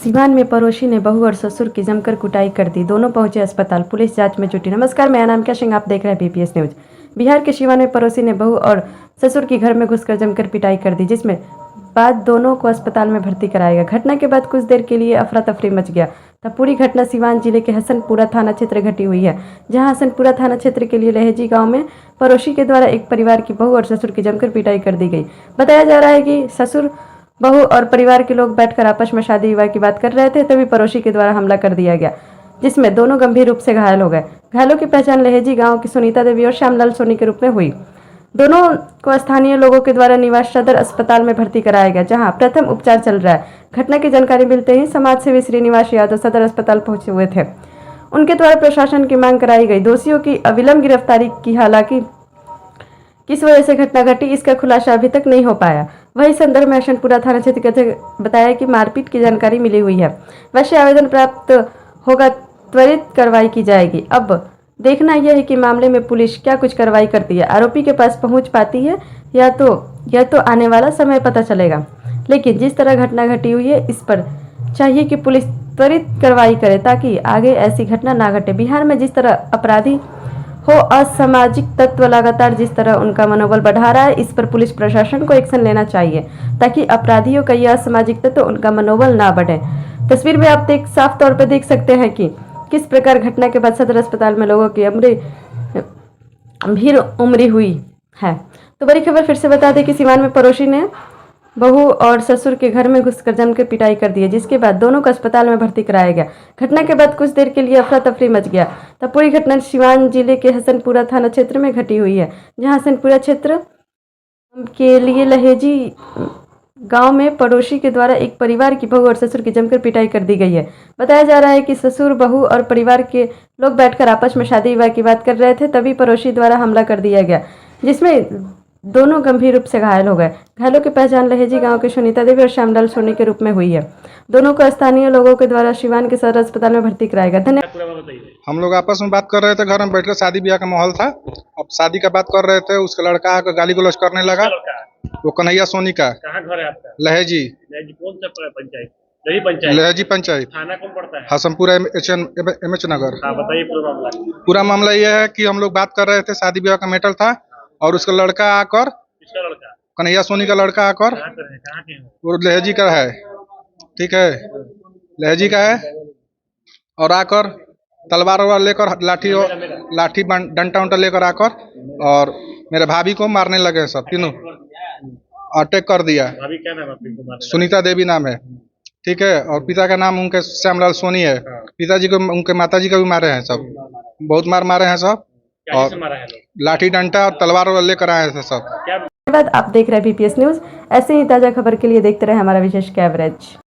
सिवान में पड़ोसी ने बहू और ससुर की जमकर कुटाई कर दी, दोनों पहुंचे अस्पताल, पुलिस जांच में जुटी। नमस्कार, मैं अनामिका सिंह, आप देख रहे हैं बीपीएस न्यूज। बिहार के सिवान में पड़ोसी ने बहू और ससुर की घर में घुसकर जमकर पिटाई कर दी, जिसमें बाद दोनों को अस्पताल में भर्ती कराया गया। घटना के बाद कुछ देर के लिए अफरा तफरी मच गया। तब पूरी घटना सिवान जिले के हसनपुरा थाना क्षेत्र घटी हुई है, जहां हसनपुरा थाना क्षेत्र के लिए लहेजी गांव में पड़ोसी के द्वारा एक परिवार की बहू और ससुर की जमकर पिटाई कर दी गई। बताया जा रहा है कि ससुर, बहू और परिवार के लोग बैठकर आपस में शादी विवाह की बात कर रहे थे, तभी पड़ोसी के द्वारा हमला कर दिया गया, जिसमें दोनों गंभीर रूप से घायल हो गए। घायलों की पहचान लहेजी गांव की सुनीता देवी और श्यामलाल सोनी के रूप में हुई। दोनों को स्थानीय लोगों के द्वारा निवास सदर अस्पताल में भर्ती कराया गया, जहां प्रथम उपचार चल रहा है। घटना की जानकारी मिलते ही समाज सेवी श्रीनिवास यादव सदर अस्पताल पहुंचे हुए थे। उनके द्वारा प्रशासन की मांग कराई गई। दोषियों की अविलंब गिरफ्तारी की, हालांकि किस वजह से घटना घटी इसका खुलासा अभी तक नहीं हो पाया। वही संदर्भ में हसनपुरा थाना क्षेत्र के बताया कि मारपीट की जानकारी मिली हुई है। वैसे आवेदन प्राप्त होगा, त्वरित कार्रवाई की जाएगी। अब देखना यह है कि मामले में पुलिस क्या कुछ कार्रवाई करती है, आरोपी के पास पहुंच पाती है या तो आने वाला समय पता चलेगा। लेकिन जिस तरह घटना घटी हुई है, इस पर चाहिए कि पुलिस त्वरित कार्रवाई करे ताकि आगे ऐसी घटना ना घटे। बिहार में जिस तरह अपराधी हो असामाजिक तत्व लगातार जिस तरह उनका मनोबल बढ़ा रहा है, इस पर पुलिस प्रशासन को एक्शन लेना चाहिए ताकि अपराधियों का यह असामाजिक तत्व उनका मनोबल ना बढ़े। तस्वीर में आप साफ तौर पर देख सकते हैं कि किस प्रकार घटना के बाद सदर अस्पताल में लोगों की भीड़ उमड़ी हुई है। तो बड़ी खबर फिर से बता दें कि सिवान में पड़ोसी ने बहू और ससुर के घर में घुसकर जमकर पिटाई कर दी है, जिसके बाद दोनों को अस्पताल में भर्ती कराया गया। घटना के बाद कुछ देर के लिए अफरा तफरी मच गया। तब पूरी घटना सिवान जिले के हसनपुरा थाना क्षेत्र में घटी हुई है, जहां हसनपुरा क्षेत्र के लिए लहेजी गांव में पड़ोसी के द्वारा एक परिवार की बहू और ससुर की जमकर पिटाई कर दी गई है। बताया जा रहा है कि ससुर, बहू और परिवार के लोग बैठकर आपस में शादी विवाह की बात कर रहे थे, तभी पड़ोसी द्वारा हमला कर दिया गया, जिसमें दोनों गंभीर रूप से घायल हो गए। घायलों की पहचान लहेजी गांव के सुनीता देवी और श्यामलाल सोनी के रूप में हुई है। दोनों को स्थानीय लोगों के द्वारा सिवान के सदर अस्पताल में भर्ती कराया गया। धन्यवाद। हम लोग आपस में बात कर रहे थे, घर में बैठ कर, शादी ब्याह का माहौल था। अब शादी का बात कर रहे थे, उसका लड़का आकर गाली गलौज करने लगा। वो कन्हैया सोनी का। कहाँ घर है आपका? लहेजी। कौन सा पंचायत? लहेजी पंचायत। थाना कौन पड़ता है? हसनपुरा एमएच नगर। बताइए पूरा मामला यह है कि हम लोग बात कर रहे थे, शादी ब्याह का मैटर था, और उसका लड़का आकर, कन्हैया सोनी का लड़का आकर, वो लहेजी का है, ठीक है, लहेजी का है, और आकर तलवार लेकर, लाठी डंटा उंटा लेकर आकर और मेरे भाभी को मारने लगे। सब तीनों अटैक कर दिया। भाभी क्या नाम है? सुनीता देवी नाम है, ठीक है, और पिता का नाम उनके श्यामलाल सोनी है। पिताजी को, उनके माताजी को भी मारे हैं, सब बहुत मारे हैं सब, और लाठी डंटा और तलवार लेकर आए थे सब। धन्यवाद। आप देख रहे हैं बीपीएस न्यूज। ऐसे ही ताजा खबर के लिए देखते रहे हमारा विशेष कवरेज।